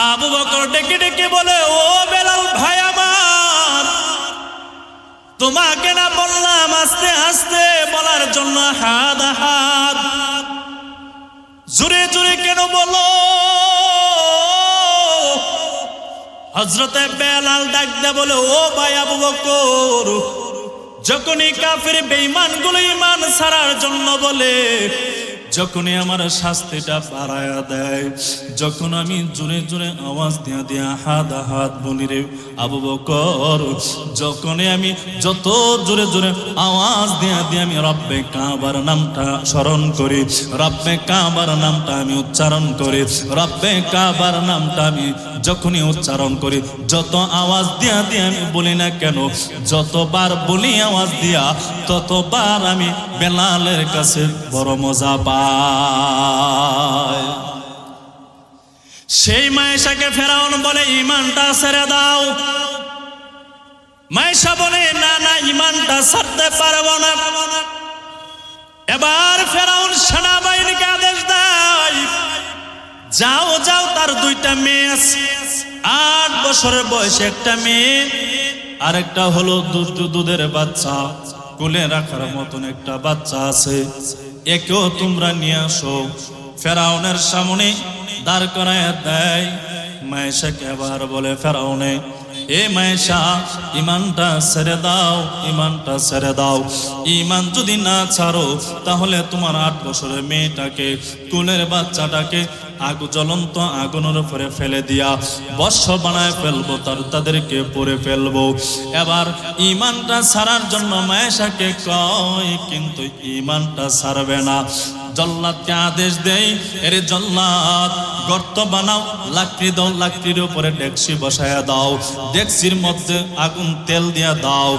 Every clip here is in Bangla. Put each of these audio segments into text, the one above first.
আবু বকর ডেকে ডেকে বলে, ও বেলাল ভাই আমার, তোমাকে না বললাম আস্তে আস্তে বলার জন্য? হাত হাত জোরে জোরে কেন বলো? হযরতে বেলাল ডাক দিয়ে বলে, ও ভাই আবু বকর, যখনই কাফের বেঈমানগুলো ঈমান ছাড়ার জন্য বলে, যখনই আমার শাস্তিটা বাড়ায়া দেয়, যখন আমি জোরে জোরে আওয়াজ দিয়া দিয়া হাত হাত বলি রে আবু বকর, যখনই আমি যত জোরে জোরে আওয়াজ দিয়া দিয়া আমি রব্বে কাবার নামটা স্মরণ করি, রব্বে কাবার নামটা আমি উচ্চারণ করি, রব্বে কাবার নামটা আমি যখনই উচ্চারণ করি, যত আওয়াজ দিয়া দিয়া আমি বলি না কেন, যতবার বলি আওয়াজ দিয়া, ততবার আমি বেলালের কাছে বড় মজা পাই। সেই মায়েশাকে ফেরাউন বলে, ঈমানটা ছেড়ে দাও। মায়েশা বলে, না না, ঈমানটা ছাড়তে পারবো না। এবার ফেরাউন সেনাবাহিনীকে আদেশ দেয়, যাও যাও, তার দুইটা মেয়ে আছে, 8 বছরের বয়সে একটা মেয়ে, আর একটা হলো দুধের বাচ্চা, কোলে রাখার মতন একটা বাচ্চা আছে, একেও তোমরা নিয়ে আসো। ফেরাউনের সামনে দাঁড় করায় দেয়। মায়েশাকে আবার বলে ফেরাউনে, এ মায়েশা, ঈমানটা ছেড়ে দাও, ঈমানটা ছেড়ে দাও। ঈমান যদি না ছাড়ো, তাহলে তোমার 8 বছরের মেয়েটাকে, কোলের বাচ্চাটাকে জ্বলন্ত আগুনের উপরে ফেলে দিয়া বর্ষ বানায় ফেলবো, তাদেরকে পরে ফেলবো। এবার ঈমানটা ছাড়ার জন্য মায়েশাকে কয়, কিন্তু ঈমানটা ছাড়বে না। জল্লাদকে আদেশ দেই, এরে জল্লাদ, গর্ত বানাও, লাকড়ি দাও, লাকড়ির উপরে ডেকসি বসায়া দাও, ডেকসির মধ্যে আগুন তেল দিয়া দাও।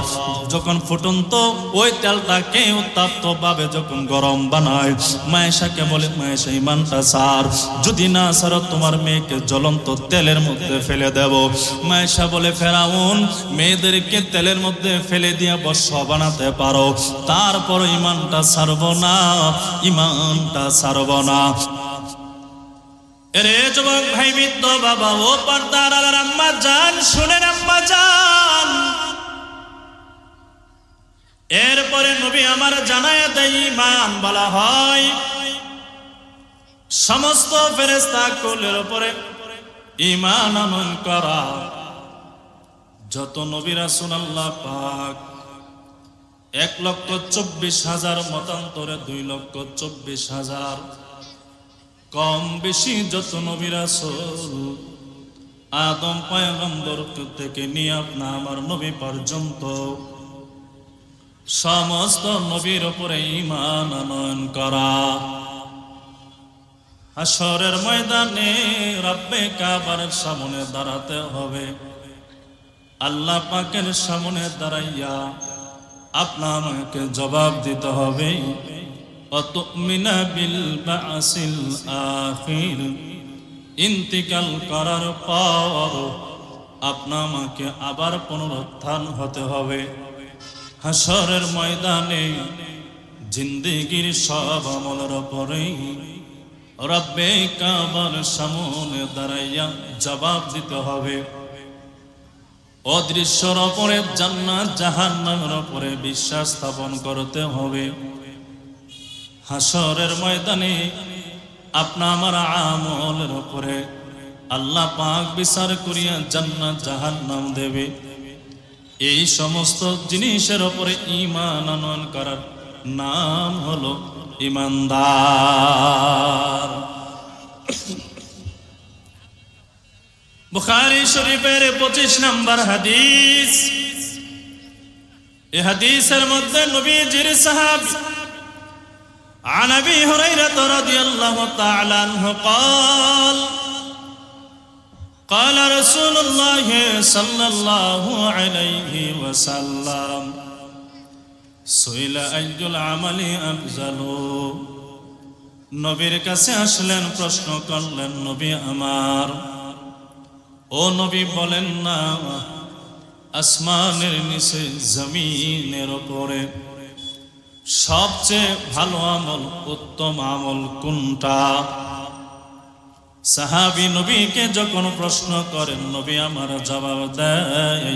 যখন ফুটন্ত ওই তেলটাকে উত্তপ্ত ভাবে যখন গরম বানায়, মায়েশাকে বলে, মায়েশা, ঈমানটা ছাড়, যদি না ছাড়ো তোমার মেয়েকে জ্বলন্ত তেলের মধ্যে ফেলে দেব। মায়েশা বলে, ফেরাউন, মেয়েদেরকে তেলের মধ্যে ফেলে দিয়া বর্ষ বানাতে পারো, তারপর ঈমানটা ছাড়বো না, ঈমানটা ছাড়বো না। এরে যুবক ভাই, বৃদ্ধ বাবা, ও পর্দার আলার আম্মা জান, শুনেন আম্মা জান। এরপরে নবী আমার জানায় দেয়, ঈমান বলা হয় সমস্ত ফেরেশতা কুলের উপরে ঈমান আনয়ন করা। যত নবী রাসূল আল্লাহ পাক 1,24,000 মতান্তরে 2,24,000, কম বেশি যত নবী রাসূল, আদম পয়গম্বর থেকে নিয়ে আপনার আমার নবী পর্যন্ত সমস্ত নবীর উপরে ঈমান আনয়ন করা। হাশরের ময়দানে রব্বে কাবার সামনে দাঁড়াতে হবে, আল্লাহ পাকের সামনে দাঁড়াইয়া আপনাকে জবাব দিতে হবে, অতুমিনা বিল বাসিল আখির, ইন্তিকাল করার পর আপনাকে আবার পুনরুত্থান হতে হবে। হাশরের ময়দানে জিন্দেগির সব আমলের উপরে রব্বে কাবার সামনে দাঁড়াইয়া জবাব দিতে হবে। অদৃশ্যর উপরে, জান্নাত জাহান্নামের উপরে বিশ্বাস স্থাপন করতে হবে। হাশরের ময়দানে আপনা আমার আমলের উপরে আল্লাহ পাক বিচার করিয়া জান্নাত জাহান্নাম দেবে। এই সমস্ত জিনিসের উপরে ঈমান আনয়ন করার নাম হলো ঈমানদার। বুখারী শরীফের 25 নম্বর হাদিস। এই হাদিসের মধ্যে নবীজির সাহাবী عن أبي هريرة رضي الله تعالى عنه قال قال رسول الله صلى الله عليه وسلم سئل أي العمل أفضل। নবীর কাছে আসলেন, প্রশ্ন করলেন, নবী আমার, ও নবী বলেন না, আসমানের নিচে জমিনের উপরে সবচেয়ে ভালো আমল, উত্তম আমল কোনটা? সাহাবী নবীকে যখন প্রশ্ন করেন, নবী আমার জবাব দেয়,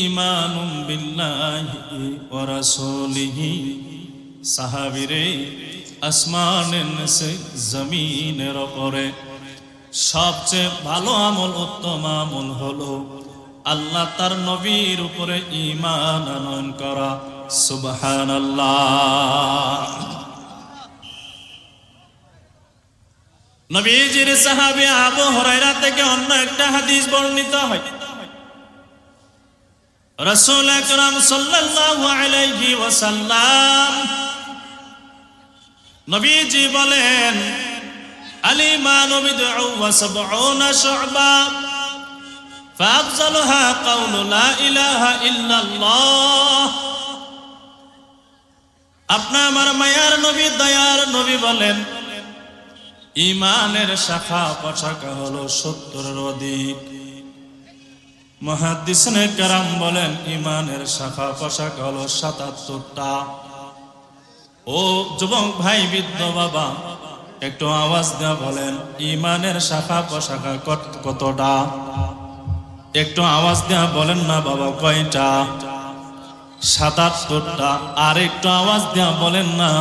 ঈমানুম বিল্লাহি ওয়া রাসূলিহি। সাহাবীরে, আসমানের নিচে জমিনের উপরে সবচেয়ে ভালো আমল, উত্তম আমল হলো আল্লাহ তার নবীর উপরে ঈমান আনয়ন করা। সুবহানাল্লাহ। নবীজির সাহাবী আবু হুরায়রা থেকে অন্য একটা হাদিস বর্ণিত হয়, রাসূল আকরাম সাল্লাল্লাহু আলাইহি ওয়াসাল্লাম নবীজি বলেন, আল ঈমানু বিদ'উ ওয়া সাব'উনা শু'বা ফাআফযালুহা কাওলু লা ইলাহা ইল্লাল্লাহ। আপনার আমার মায়ার নবী, দয়ার নবী বলেন, ঈমানের শাখা প্রশাখা হলো 70-এর অধিক। মুহাদ্দিসিনে কেরাম বলেন, ঈমানের শাখা প্রশাখা হলো 77টা। ও যুবক ভাই, বৃদ্ধ বাবা, একটু আওয়াজ দেওয়া বলেন, ঈমানের শাখা প্রশাখা কতটা? একটু আওয়াজ দেওয়া বলেন না বাবা, কয়টা? 77টা। আর একটু আওয়াজ দেওয়া বলেন না,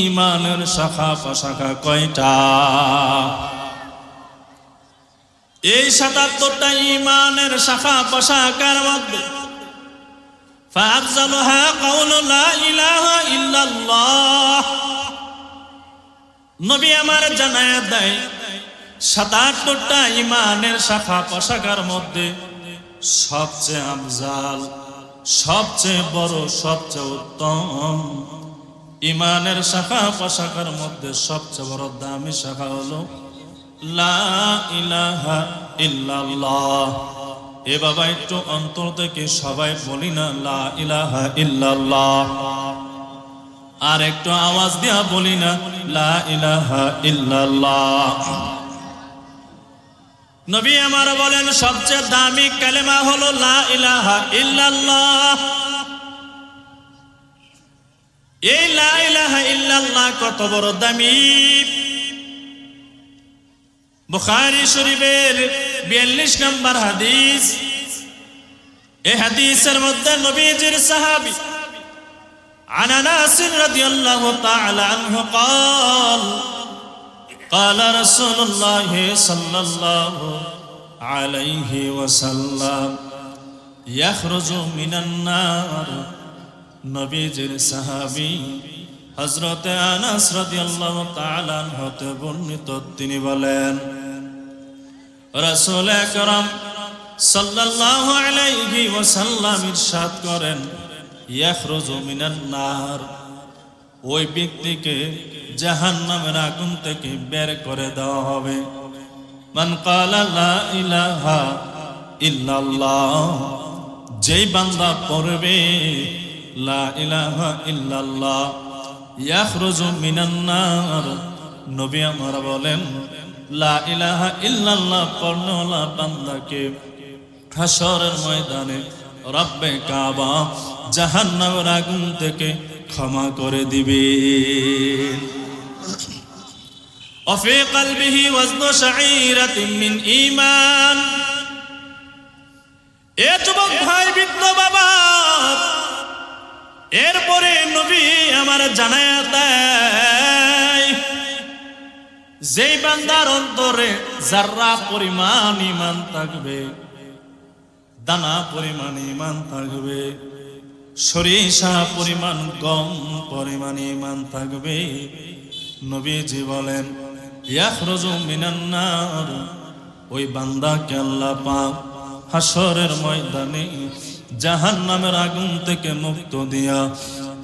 ঈমানের শাখা প্রশাখা কয়টা? এই 77টা ঈমানের শাখা প্রশাখার মধ্যে ফাআফযালুহা কাওলু লা ইলাহা ইল্লাল্লাহ। নবী আমার জানায়া দেয়, 77টা ঈমানের শাখা প্রশাখার মধ্যে সবচেয়ে আফজাল, সবচেয়ে বড়, সবচেয়ে উত্তম ঈমানের শাখা প্রশাখার মধ্যে সবচেয়ে বড় দামি শাখা হলো লা ইলাহা ইল্লাল্লাহ। এ বাবা, একটু অন্তর থেকে সবাই বলি না লা ইলাহা ইল্লাল্লাহ। আর একটু আওয়াজ দিয়া বলি না লা ইলাহা ইল্লাল্লাহ। নবী আমার বলেন, সবচেয়ে দামি কালেমা হলো লা ইলাহা ইল্লাল্লাহ। এই লা ইলাহা ইল্লাল্লাহ কত বড় দামি! বুখারী শরীফের 42 নম্বর হাদিস। এই হাদিসের মধ্যে নবীজির সাহাবী عن انس رضي الله تعالى عنه قال قال رسول الله صلى الله عليه وسلم يخرج من النار। নবীজির সাহাবী হযরত আনাস রাদিয়াল্লাহু তাআলা আনহু হতে বর্ণিত, তিনি বলেন, রাসূল আকরাম সাল্লাল্লাহু আলাইহি ওয়াসাল্লাম ইরশাদ করেন, ইয়াখরুজু মিনান নার, ওই ব্যক্তিকে জাহান্নামের আগুন থেকে বের করে দেওয়া হবে। মান ক্বালা লা ইলাহা ইল্লাল্লাহ, যেই বান্দা পড়বে লা ইলাহা ইল্লাল্লাহ, ইয়াখরুজু মিনান নার। নবী আমার বলেন, লা ইলাহা ইল্লাল্লাহ পড়নেওয়ালা বান্দাকে হাশরের ময়দানে রব্বে কাবা জাহান্নামের আগুন থেকে ক্ষমা করে দিবে। অফি কলবিহি ওয়াজনু শাঈরাতিন মিন ঈমান। এ যুবক ভাই, বৃদ্ধ বাবা, এরপরে নবী আমার জানায়া দেয়, যেই বান্দার অন্তরে যাররা পরিমাণ ঈমান থাকবে, দানা পরিমাণ ঈমান থাকবে, সরিষা পরিমাণ গম পরিমাণ ঈমান থাকবে, নবীজি বলেন, ইয়াখরুজু মিনান নার, ওই বান্দাকে আল্লাহ পাক হাশরের ময়দানে জাহান্নামের আগুন থেকে মুক্ত দিয়া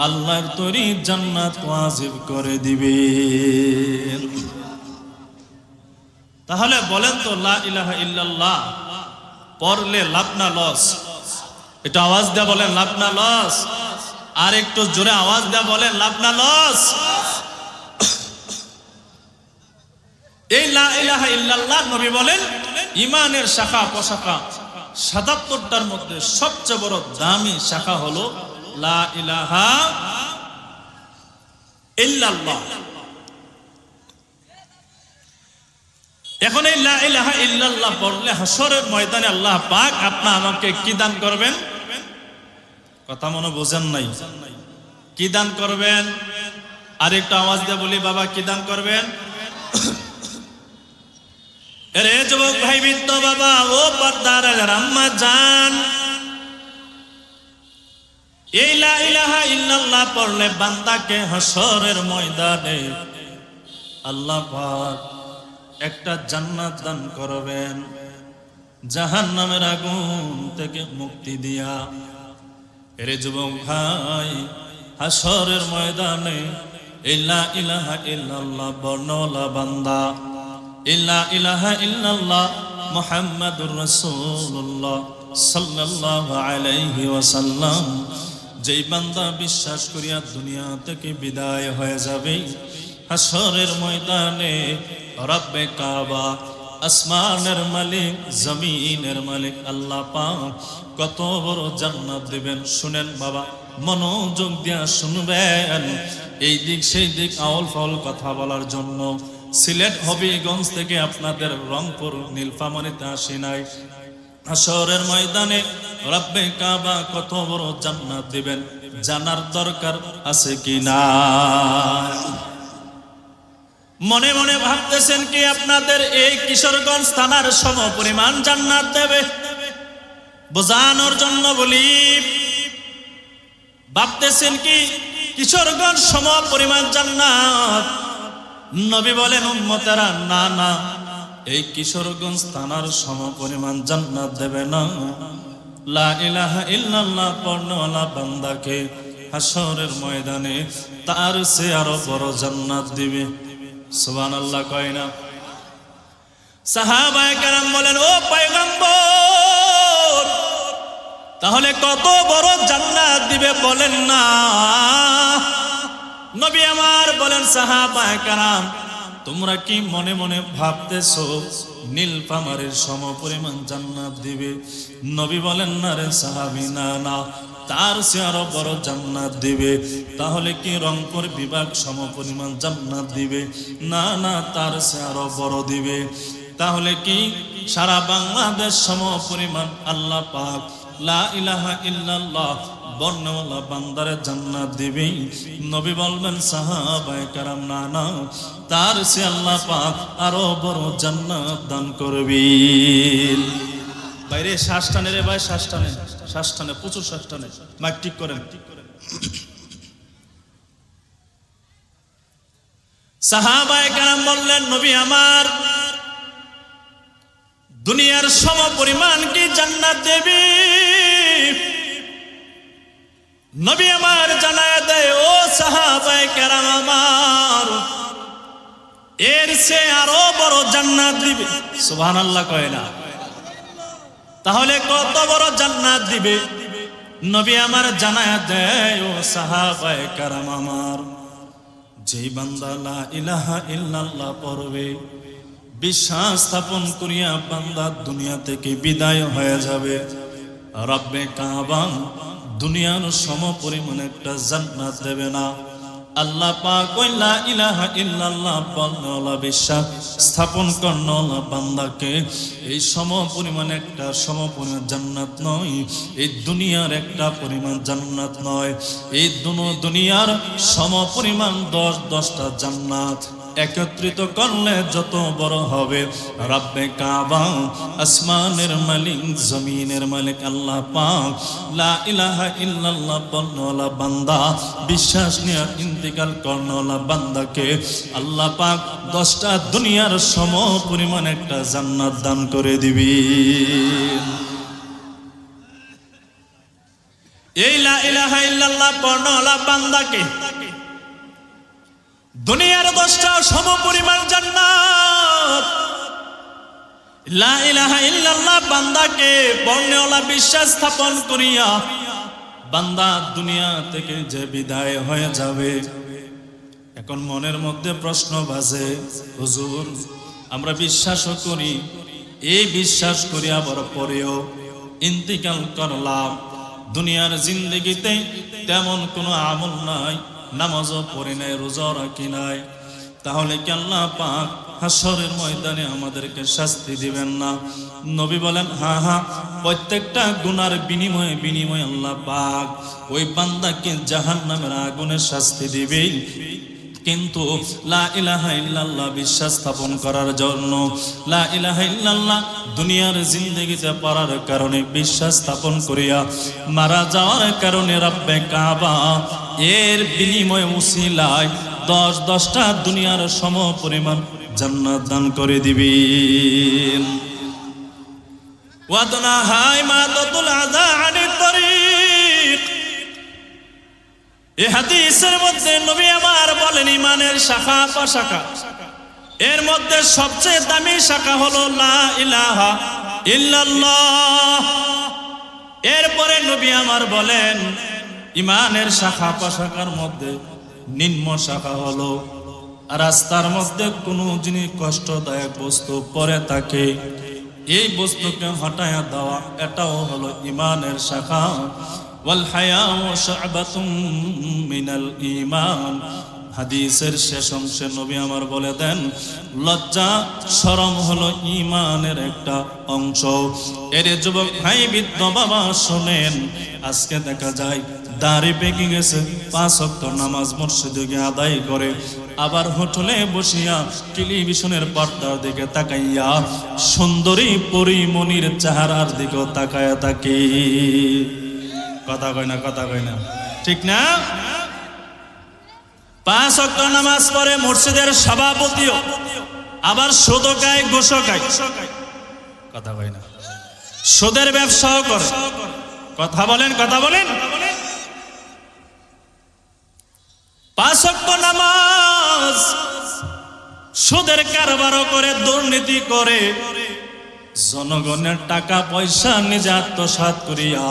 আল্লাহর তৈরি জান্নাত ওয়াজিব করে দিবে। তাহলে বলেন তো, লা ইলাহা ইল্লাল্লাহ পড়লে লাভ না লস? একটু আওয়াজ দেয়া বলেন, লাভ না লস? আর একটু জোরে আওয়াজ দেয়া বলেন, লাভ না লস? এই লা ইলাহা ইল্লাল্লাহ নবী বলেন, ঈমানের শাখা প্রশাখা 77টার মধ্যে সবচেয়ে বড় দামি শাখা হলো লা ইলাহা ইল্লাল্লাহ। এখন এই লা ইলাহা ইল্লাল্লাহ পড়লে হাসরের ময়দানে আল্লাহ পাক আপনা আমাকে কি দান করবেন? কথা মনে বোঝেন নাই? কি দান করবেন? আরেকটা আওয়াজ দিয়ে বলি বাবা, কি দান করবেন? আরে যুবক ভাই, বৃদ্ধ বাবা, ও পর্দার আম্মা জান, এই লা ইলাহা ইল্লাল্লাহ পড়লে বান্দাকে হাসরের ময়দানে আল্লাহ পাক একটা জান্নাত দান করবেন, জাহান্নামের আগুন থেকে মুক্তি দিয়া। এরে যুবক ভাই, হাসরের ময়দানে এই লা ইলাহা ইল্লাল্লাহ বর্ণলা বান্দা, লা ইলাহা ইল্লাল্লাহ মুহাম্মাদুর রাসূলুল্লাহ সাল্লাল্লাহু আলাইহি ওয়াসাল্লাম, যেই বান্দা বিশ্বাস করিয়া দুনিয়া থেকে বিদায় হয়ে যাবে, হাসরের ময়দানে রব্বে কাবা, আসমানের মালিক, জমিনের মালিক আল্লাহ পাক কত বড় জান্নাত দিবেন। শুনেন বাবা, মনোযোগ দিয়া শুনবেন। এই দিক সেই দিক আউল ফাউল কথা বলার জন্য সিলেট হবিগঞ্জ থেকে আপনাদের রংপুর নীলফামারীতে আসি নাই। হাসরের ময়দানে রব্বে কাবা কত বড় জান্নাত দিবেন, জানার দরকার আছে কি না? মনে মনে ভাবতেছেন কি আপনাদের এই কিশোরগঞ্জ থানার সম পরিমাণ জান্নাত দেবে? বোঝানোর জন্য বলি, ভাবতেছেন কি কিশোরগঞ্জ সম পরিমাণ জান্নাত? নবী বলেন উম্মতেরা, না না, এই কিশোরগঞ্জ থানার সম পরিমাণ জান্নাত দেবে না। লা ইলাহা ইল্লাল্লাহ পড়নেওয়ালা বান্দাকে হাসরের ময়দানে তার চেয়ে আরো বড় জান্নাত দিবে। সুবহানাল্লাহ কয় না? সাহাবায়ে কেরাম বলেন, ও পয়গম্বর, তাহলে কত বড় জান্নাত দিবে বলেন না? নবী আমার বলেন, সাহাবায়ে কেরাম, তোমরা কি মনে মনে ভাবতেছো নীলফামারীর সম পরিমাণ জান্নাত দিবে? নবী বলেন, না রে সাহাবী, না না, তার চেয়ে আরো বড় জান্নাত দিবে। তাহলে কি রংপুর বিভাগ সম পরিমাণ জান্নাত দিবে? না না, তার চেয়ে আরো বড় দিবে। তাহলে কি সারা বাংলাদেশ সম পরিমাণ আল্লাহ পাক লা ইলাহা ইল্লাল্লাহ বর্ণওয়ালা বান্দারে জান্নাত দিবে? নবী বলবেন, সাহাবায়ে কেরাম, না না, তার চেয়ে আল্লাহ পাক আরো বড় জান্নাত দান করবেন। বাইরে শ্বাস টানে রে ভাই, শ্বাস টানে, শ্বাস টানে, প্রচুর শ্বাস টানে, মাইক ঠিক করেন। সাহাবায়ে কেরাম বললেন, নবী আমার, দুনিয়ার সম পরিমাণ কি জান্নাত দেবে? নবী আমার জানায় দেয়, ও সাহাবায়ে কেরাম আমার, এর চেয়ে আরো বড় জান্নাত দিবে। সুবহানাল্লাহ কয় না? তাহলে কত বড় জান্নাত দিবে? নবী আমার জানায় দেয়, ও সাহাবায়ে কেরাম আমার, যেই বান্দা লা ইলাহা ইল্লাল্লাহ পড়বে, বিশ্বাস স্থাপন করিয়া বান্দা দুনিয়া থেকে বিদায় হয়ে যাবে, রব্বে কাবা দুনিয়ার সম পরিমাণ একটা জান্নাত দেবে না। আল্লাহ পাক ওই লা ইলাহা ইল্লাল্লাহ বলনেওয়ালা, বিশ্বাস স্থাপন করনেওয়ালা বান্দাকে এই সম পরিমাণ একটা সম পরিমাণ জান্নাত নয়, এই দুনিয়ার একটা পরিমাণ জান্নাত নয়, এই দুনিয়ার সম পরিমাণ 10টা জান্নাত একত্রিত করলে যত বড় হবে। রব্বে কাবা, আসমানের মালিক, জমিনের মালিক আল্লাহ পাক লা ইলাহা ইল্লাল্লাহ বলনেওয়ালা বান্দা, বিশ্বাস নিয়ে ইন্তিকাল করনেওয়ালা বান্দাকে আল্লাহ পাক 10টা দুনিয়ার সম পরিমাণ একটা জান্নাত দান করে দিবি। এই লা ইলাহা ইল্লাল্লাহ পড়নেওয়ালা বান্দাকে দুনিয়ার 10টা সম পরিমাণ জান্নাত, লা ইলাহা ইল্লাল্লাহ বান্দাকে পড়নেওয়ালা, বিশ্বাস স্থাপন করিয়া বান্দা দুনিয়া থেকে যে বিদায় হয়ে যাবে। এখন মনের মধ্যে প্রশ্ন বাজে, হুজুর, আমরা বিশ্বাসও করি, এই বিশ্বাস করি আবার পরেও ইন্তিকাল করলাম, দুনিয়ার জিন্দেগিতে তেমন কোনো আমল নাই, নামাজও পড়ি নাই, রোজাও রাখি নাই, তাহলে কি আল্লাহ পাক হাসরের ময়দানে আমাদেরকে শাস্তি দিবেন না? নবী বলেন হ্যাঁ হ্যাঁ, প্রত্যেকটা গুনার বিনিময়ে আল্লাহ পাক ওই বান্দাকে জাহান্নামের আগুনে শাস্তি দিবেই। কিন্তু লা ইলাহা ইল্লাল্লাহ বিশ্বাস স্থাপন করার জন্য, লা ইলাহা ইল্লাল্লাহ দুনিয়ার জিন্দেগিতে পড়ার কারণে, বিশ্বাস স্থাপন করিয়া মারা যাওয়ার কারণে রব্বে কাবা এর বিনিময়ে উসিলায় 10টা দুনিয়ার সম পরিমাণ জান্নাত দান করে দিবেন। ওয়াদনা হাই মাদাতুল আযা আনিত তরিক। এই হাদিসের মধ্যে নবী আমার বলেন ইমানের শাখা প্রশাখা, এর মধ্যে সবচেয়ে দামি শাখা হলো লা ইলাহা ইল্লাল্লাহ। এরপরে নবী আমার বলেন ইমানের শাখা প্রশাখার মধ্যে নিম্ন শাখা হলো রাস্তার মধ্যে কোনো জিনিস কষ্টদায়ক বস্তু পড়ে থাকে, এই বস্তুকে হটায়া দেওয়া, এটাও হলো ইমানের শাখা। ওয়াল হায়াউ শু'বাতুম মিনাল ঈমান। হাদিসের শেষ অংশে নবী আমার বলে দেন লজ্জা শরম হলো ঈমানের একটা অংশ। এর যুবক ভাই বৃদ্ধ বাবা শোনেন, আজকে দেখা যায় দাড়ি পেকে গেছে, 5 ওয়াক্ত নামাজ মসজিদে গিয়ে আদায় করে, আবার হোটেলে বসিয়া টেলিভিশনের পর্দার দিকে তাকাইয়া সুন্দরী পরিমণির চেহারার দিকে তাকায়া থাকে। কথা কয় না, কথা কয় না, ঠিক না? 5 ওয়াক্ত নামাজ পড়ে মসজিদের সভাপতিও, আবার সুদ খায় ঘুষ খায়, কথা কয় না, সুদের ব্যবসাও করে। কথা বলেন, কথা বলেন। 5 ওয়াক্ত নামাজ, সুদের কারবারও করে, দুর্নীতি করে, জনগণের টাকা পয়সা নিজে আত্মসাৎ করিয়া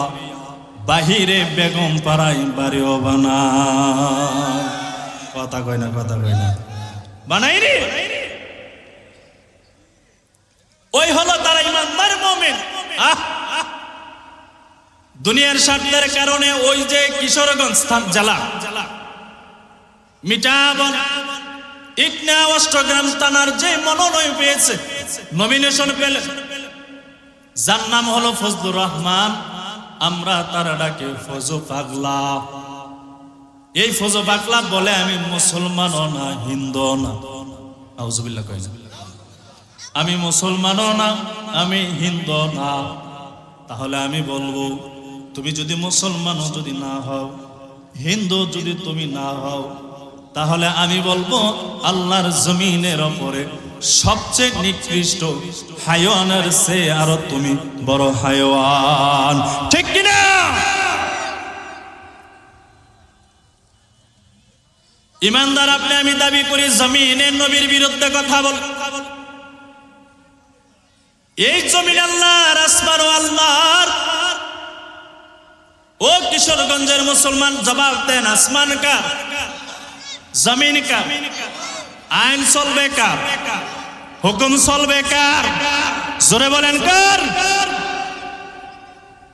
বাহিরে বেগম পাড়াই বাড়িও বানায়। কথা কয় না, কথা কয় না, বানাই রে। ওই হলো তারা ইমানদার মুমিন। দুনিয়ার স্বার্থের কারণে ওই যে কিশোরগঞ্জ জেলা মিঠাবন ইকনা অষ্টগ্রাম থানার যে মনোনয়ন পেয়েছে, নমিনেশন পেলে, যার নাম হলো ফজলুর রহমান, আমরা তার ডাকে ফজু পাগলা। এই ফজু পাগলা বলে আমি মুসলমানও না, হিন্দু না। আউযুবিল্লাহ কই না, আমি মুসলমানও না, আমি হিন্দু না। তাহলে আমি বলবো তুমি যদি মুসলমানও যদি না হও, হিন্দু যদি তুমি না হও, তাহলে আমি বলবো আল্লাহর জমিনের উপরে সবচেয়ে নিকৃষ্ট হায়াওয়ানের চেয়ে আরো তুমি বড় হায়াওয়ান, ঠিক কিনা? ইমানদার আপনি আমি দাবি করি জমিনের নবীর বিরুদ্ধে কথা বল। এই জমিন আল্লাহর, আসমান আল্লাহর। ও কিশোরগঞ্জের মুসলমান জবাব দেন, আসমান কার, জমিন কার, আইন চলবে কার, হুকুম চলবে কার? জোরে বলেন কার?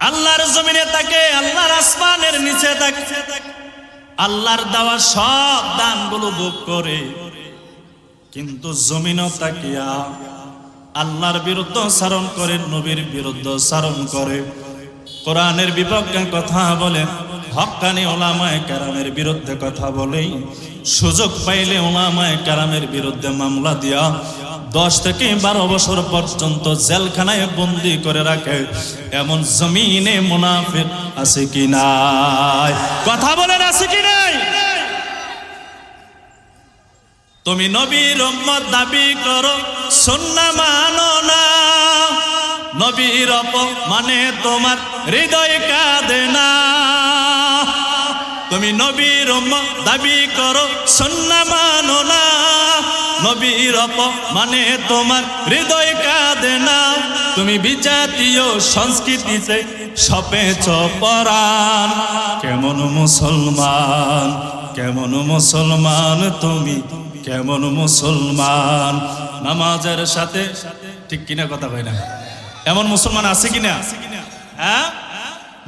আল্লাহর জমিনে থাকে, আল্লাহর আসমানের নিচে থাকে, আল্লাহর দেওয়া সব দানগুলো ভোগ করে, কিন্তু জমিনও তাকিয়া আল্লাহর বিরুদ্ধে চারণ করে, নবীর বিরুদ্ধে চারণ করে, কোরআনের বিপক্ষে কথা বলে, হক্কানি ওলামায়ে কেরামের বিরুদ্ধে কথা বলে, সুযোগ পাইলে ওলামায়ে কেরামের বিরুদ্ধে মামলা দিয়া 10 থেকে 12 বছর পর্যন্ত জেলখানায় বন্দী করে রাখে। এমন জমিনে মুনাফিক আছে কি নাই? কথা বলেন, আছে কি নাই? তুমি নবীর উম্মত দাবি করো, সুন্নাহ মানো না, নবীর অপমানে তোমার হৃদয় কাঁদে না। তুমি নবীর উম্মত দাবি করো, সুন্নাহ মানো না, নবীর অপমানে তোমার হৃদয় কাঁদে না। তুমি বিজাতীয় সংস্কৃতিতে সপেছ পরাণ। কেমন মুসলমান, কেমন মুসলমান তুমি, কেমন মুসলমান? নামাজের সাথে, ঠিক কিনা কথা কই না? এমন মুসলমান আছে কিনা? হ্যাঁ,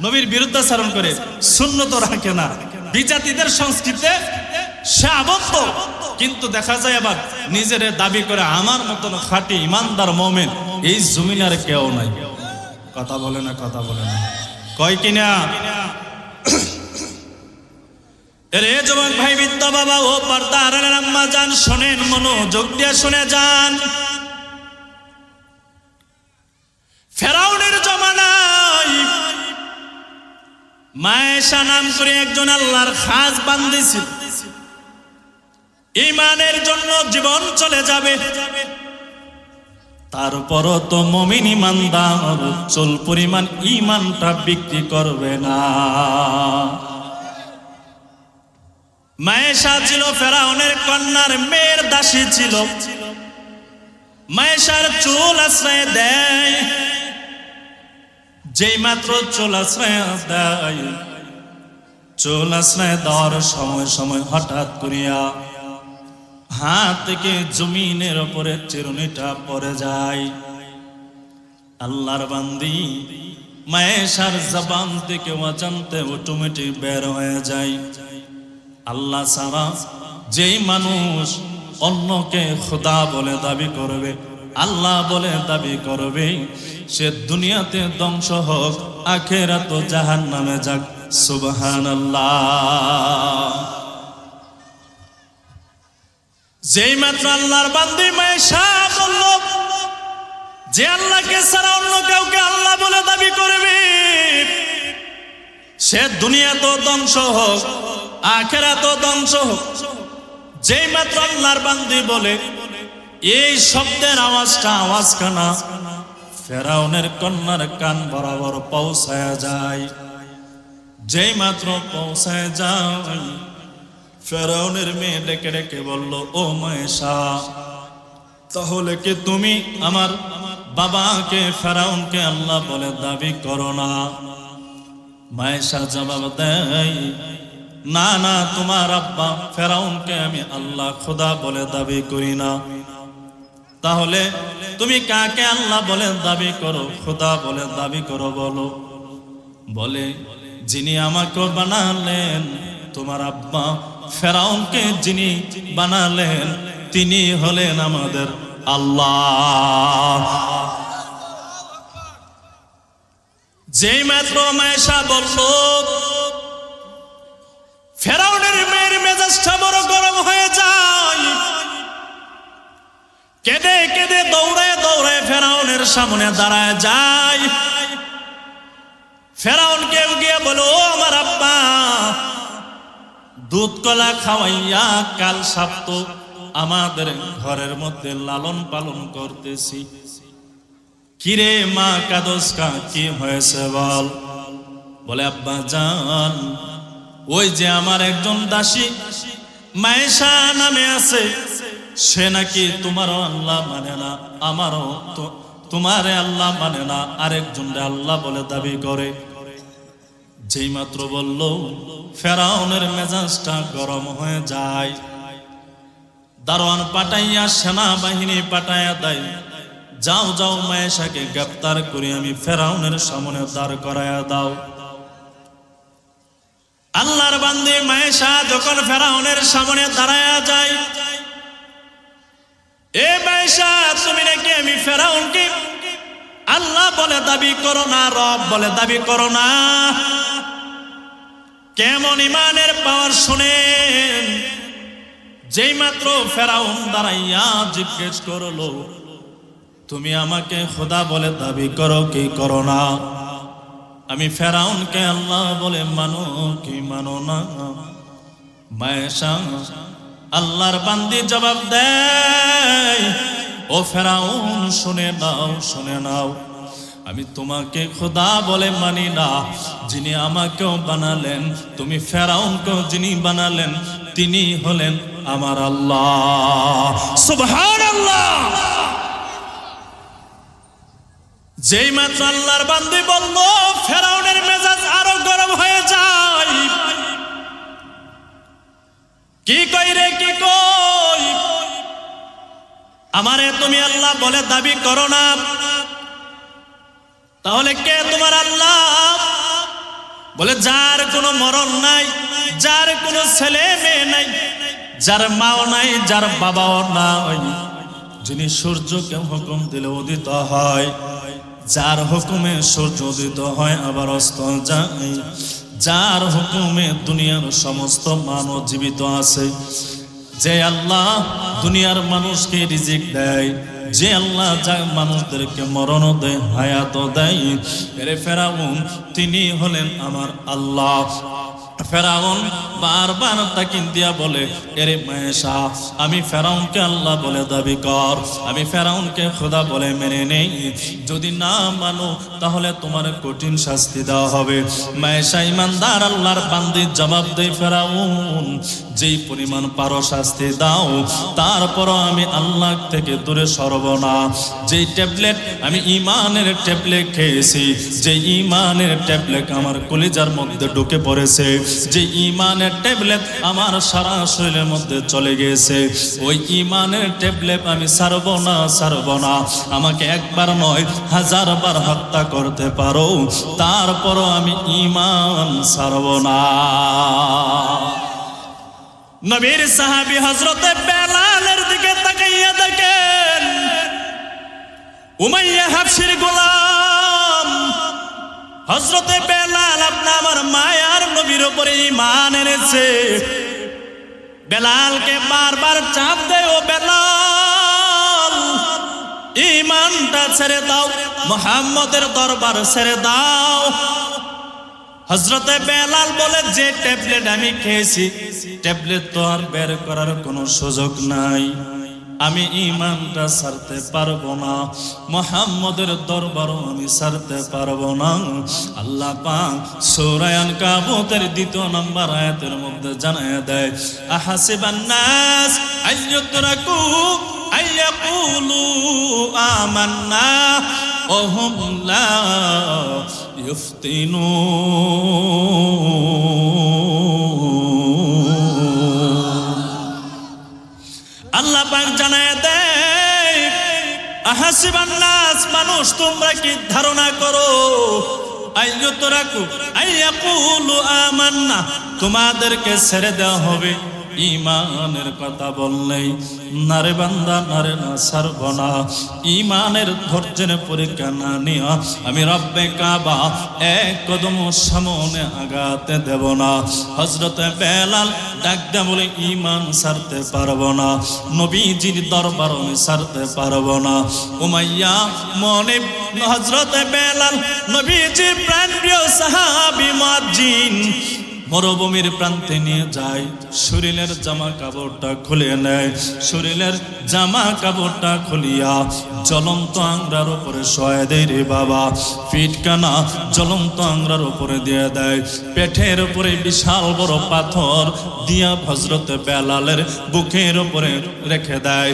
নবীর বিরুদ্ধাচরণ করে, সুন্নত রাখে না, বিজাতিদের সংস্কৃতিতে সে আবদ্ধ। কিন্তু দেখা যায় আবার নিজের দাবি করে আমার মতন খাঁটি ইমানদার মুমিন এই জমিনের কেউ নাই। কথা বলে না, কথা বলে না, কয় কিনা? এরে যুবক ভাই, বৃদ্ধ বাবা ও পর্দা আড়ালের আম্মা জান, শোনেন, মনোযোগ দিয়ে শুনে যান। ফেরাউনের জমানায় মায়েশা নাম করে একজন আল্লাহর খাস বান্দি ছিল। ঈমানের জন্য জীবন চলে যাবে, তারপরও তো মুমিন ঈমানদার চল পরিমাণ ঈমানটা বিক্রি করবে না। মায়েশা ছিল ফেরাউনের কন্যার মেয়ের দাসী ছিল। মায়েশার চুল আশ্রয় দেয়, যেই মাত্র চুল আশ্রয় দেয়, চুল আশ্রয় দেওয়ার সময় সময় হঠাৎ করিয়া হাত থেকে জমিনের উপরে চিরুনিটা পড়ে যায়। আল্লাহর বান্দি মায়েশার জবান থেকে অজান্তে অটোমেটিক বের হয়ে যায়, আল্লাহ ছাড়া যেই মানুষ অন্যকে খোদা বলে দাবি করবে, আল্লাহ বলে দাবি করবে, সে দুনিয়াতে ধ্বংস হোক, আখিরাত জাহান্নামে যাক। সুবহানাল্লাহ। যেই মাত্র আল্লাহর বান্দি মায়েশা বলল যে আল্লাহকে ছাড়া অন্য কাউকে আল্লাহ বলে দাবি করবে, সে দুনিয়া তো ধ্বংস হোক, আখিরাত ধ্বংস হোক। যেই মাত্র আল্লাহর বান্দি বলে, এই শব্দের আওয়াজটা আওয়াজখানা ফেরাউনের কন্যার কান বরাবর পৌঁছায় যায়। যেই মাত্র পৌঁছায় যায়, ফেরাউনের মেয়ে ডেকে ডেকে বলল, ও মায়েশা, তাহলে কি তুমি আমার বাবাকে ফেরাউনকে আল্লাহ বলে দাবি করো না? মায়েশা জবাব দেয়, না না, তোমার আব্বা ফেরাউনকে আমি আল্লাহ খোদা বলে দাবি করি না। তাহলে তুমি কাকে আল্লাহ বলে দাবি করো, খোদা বলে দাবি করো বলো? বলে, যিনি আমাকে বানালেন, তোমার আব্বা ফেরাউনকে যিনি বানালেন, তিনি হলেন আমাদের আল্লাহ। যেই মাত্র মায়েশা বলল, ফেরাউনের মেয়ের মেজাজটা বড় গরম হয়ে যায়। কেঁদে কেঁদে দৌড়ায় দৌড়ায় ফেরাউনের সামনে দাঁড়ায় যায়। ফেরাউনকে গিয়ে বলো, আমার আব্বা দুধ কলা খাওয়াইয়া কাল সাপ্ত আমাদের ঘরের মধ্যে লালন পালন করতেছি। কিরে মা কাদস কা কি হয়েছে বল? বলে, আব্বা জান, ওই যে আমার একজন দাসী মায়েশা নামে আছে, সে নাকি তোমারও আল্লাহ মানে না, আমারও তো তোমারে আল্লাহ মানে না, আরেকজনরে আল্লাহ বলে দাবি করে। যেই মাত্র বলল, ফেরাউনের মেজাজটা গরম হয়ে যায়। দারোয়ান পাঠাইয়া সেনাবাহিনী পাঠাইয়া দেয়, যাও যাও মায়েশাকে গ্রেফতার করে আমি ফেরাউনের সামনে দাঁড় করাইয়া দাও। আল্লাহর বান্দি মায়েশা যখন ফেরাউনের সামনে দাঁড়ায়া যায়, এ মায়েশা, তুমি নাকি আমি ফেরাউনকে আল্লাহ বলে দাবি করো না, রব বলে দাবি করো না? কেমন ইমানের পাওয়ার শুনেন। যেই মাত্র ফেরাউন দাঁড়াইয়া জিজ্ঞেস করলো, তুমি আমাকে খোদা বলে দাবি করো কি করো না? আমি ফেরাউনকে আল্লাহ বলে মানো কি মানো না? মায়েশা আল্লাহর বান্দি জবাব দেয়, ও ফেরাউন, শুনে নাও, শুনে নাও, আমি তোমাকে খোদা বলে মানি না। যিনি আমাকেও বানালেন, তুমি ফেরাউনকেও যিনি বানালেন, তিনি হলেন আমার আল্লাহ। সুবহানাল্লাহ। যেই মাত্র আল্লাহর বান্দি বলল, ফেরাউনের মেজাজ আরো গরম হয়ে যায়। কি কই রে, কি কই? আমারে তুমি আল্লাহ বলে দাবি করো না, তাহলে কে তোমার আল্লাহ? বলে, যার কোনো মরণ নাই, যার কোনো ছেলে মেয়ে নাই, যার মাও নাই, যার বাবাও নাই, যিনি সূর্যকে হুকুম দিলে উদিত হয়, যার হুকুমে সূর্য উদিত হয় আবার অস্ত যায়, যার হুকুমে দুনিয়ার সমস্ত মানব জীবিত আছে, যে আল্লাহ দুনিয়ার মানুষকে রিজিক দেয়, যে আল্লাহ যা মানুষদেরকে মরণ দেয়, হায়াত দেয়, এরে ফেরাউন তিনি হলেন আমার আল্লাহ। ফেরাউন বারবার তাকিন দিয়া বলে, এরে মায়েশা আমি ফেরাউনকে আল্লাহ বলে দাবি কর, আমি ফেরাউনকে খোদা বলে মেনে নেই, যদি না মানো তাহলে তোমার কঠিন শাস্তি দেওয়া হবে। মায়েশা ইমানদার আল্লাহর বান্দি জবাব দেয়, ফেরাউন যেই পরিমাণ পারো শাস্তি দাও, তারপরও আমি আল্লাহ থেকে দূরে সরব না। যেই ট্যাবলেট আমি ইমানের ট্যাবলেট খেয়েছি, যে ইমানের ট্যাবলেট আমার কলিজার মধ্যে ঢুকে পড়েছে, যে ইমানের ট্যাবলেট আমার সারা শরীরের মধ্যে চলে গেছে, ওই ইমানের ট্যাবলেট আমি ছাড়ব না, ছাড়ব না। আমাকে একবার নয় 1000 বার হত্যা করতে পারো, তারপরও আমি ইমান ছাড়ব না। নবীর সাহাবী হযরতে বেলালের দিকে তাকাইয়া দেখেন, উমাইয়া হাবশির গোলাম হযরতে বেলাল আপনা আমার মায়ার নবীর উপরে ঈমান এনেছে। বেলালকে বারবার চাপ দেয়, ও বেলাল ঈমানটা ছেড়ে দাও, মুহাম্মদের দরবার ছেড়ে দাও। হযরতে বেলাল বলে, যে ট্যাবলেট আমি খেয়েছি, ট্যাবলেট তো আর বের করার কোনো সুযোগ নাই, আমি ঈমানটা ছাড়তে পারবো না, মুহাম্মদের দরবারও আমি ছাড়তে পারবো না। আল্লাহ পাক সূরা আনকাবুতের 2 নম্বর আয়াতের মধ্যে জানায় দেয়, আহাসিবান নাস আইয়ুতরাকু আইয়াকুলু আমান্না ওয়া হুম লা ইফতিনুন। আল্লাহ পাক জানায় দেয়, আহাসিবান নাস মানুষ তোমরা কি ধারণা করো, আইয়ুতরাকু আইয়াকুলু আমান্না তোমাদেরকে ছেড়ে দেওয়া হবে ঈমানের কথা বললেই, নারে বান্দা নারে না ছাড়ব না, ঈমানের ধৈর্যের পরীক্ষা না নিয়া আমি রব্বে কাবা এক কদম সামনে আগাতে দেব না। হযরতে বেলাল ডাক দেয়া বলে, ঈমান ছাড়তে পারবো না, নবীজির দরবার আমি ছাড়তে পারবো না। উমাইয়া মনে হযরতে বেলাল নবীজির প্রাণপ্রিয় সাহাবী মুয়াজ্জিন মরুভূমির প্রান্তে নিয়ে যায়, শরীরের জামা কাপড়টা খুলে নেয়, শরীরের জামা কাপড়টা খুলিয়া জ্বলন্ত আংরার উপরে শোয়া দেয় রে বাবা, পিঠকানা জ্বলন্ত আংরার উপরে দিয়ে দেয়, পেটের উপরে বিশাল বড় পাথর দিয়া হযরতে বেলালের বুকের উপরে রেখে দেয়,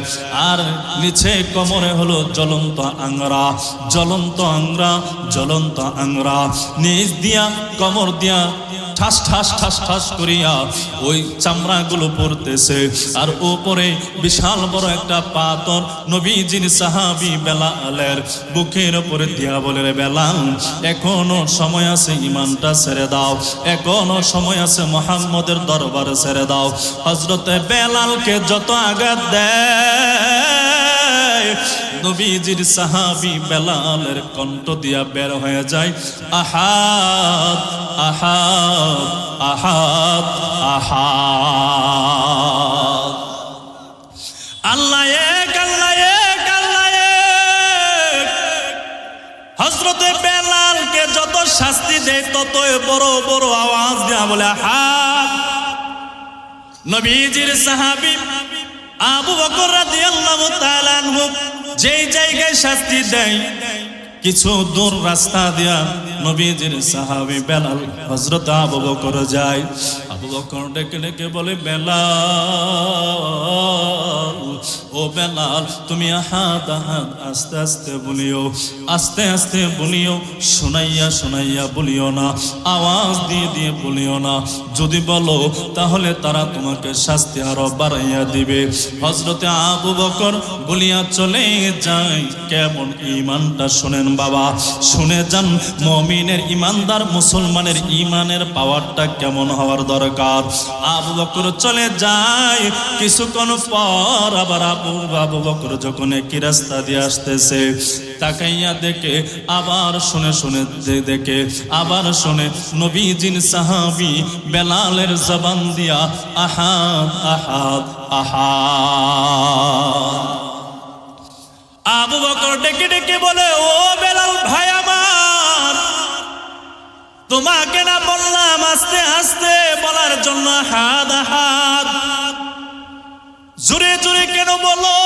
আর নিচে কোমরে হলো জ্বলন্ত আংরা, জ্বলন্ত আংরা, জ্বলন্ত আংরা, নিচ দিয়া কোমর দিয়া ঠাস ঠাস ঠাস ঠাস করিয়া ওই চামড়াগুলো পড়তেছে, আর উপরে বিশাল বড় একটা পাথর নবীজির সাহাবী বেলালের বুকের উপরে দিয়া বলে, রে বেলাল এখনো সময় আছে, ঈমানটা ছেড়ে দাও, এখনো সময় আছে, মুহাম্মদের দরবার ছেড়ে দাও। হযরতে বেলালকে যত আঘাত দেয়, নবীজির সাহাবী বেলালের কণ্ঠ দিয়া বের হয়ে যায়, আহাদ আহাদ আহাদ আহাদ, আল্লাহ এক, আল্লাহ এক, আল্লাহ এক। হযরতে বেলালকে যত শাস্তি দেয় ততই বড় বড় আওয়াজ দিয়া বলে, আহাদ। নবীজির সাহাবী আবু বকর রাদিয়াল্লাহু তাআলা আনহু যেই জায়গায় শাস্তি দেয়, কিছু দূর রাস্তা দিয়া নবীজির সাহাবী বেলাল হযরত আবু বকর যায়। আবু বকর ডেকে ডেকে বলে, বেলাল ও বেলাল তুমি আহাদ আহাদ আস্তে আস্তে বলিও, আস্তে আস্তে বলিও, শোনাইয়া শোনাইয়া বলিও না, আওয়াজ দিয়ে দিয়ে বলিও না, যদি বলো তাহলে তারা তোমাকে শাস্তি আরো বাড়াইয়া দিবে। হযরতে আবু বকর বলিয়া চলে যায়। কেমন ঈমানটা শুনেন বাবা, শুনে যান, মুমিনের ঈমানদার মুসলমানের ঈমানের পাওয়ারটা কেমন হওয়ার দরকার। দরকার। আবু বকর চলে যায়। কিছুক্ষণ পর আবার আবু বকর যখন একই রাস্তা দিয়ে আসতেছে, তাকাইয়া দেখে, আবার শুনে দেখে, আবার শুনে নবীজির সাহাবী বেলালের জবান দিয়া আহাদ আহাদ আহাদ। আবু বকর ডেকে ডেকে বলে, ও বেলাল ভাই আমার, তোমাকে না বললাম আস্তে আস্তে বলার জন্য আহাদ আহাদ, জোরে জোরে কেন বলো?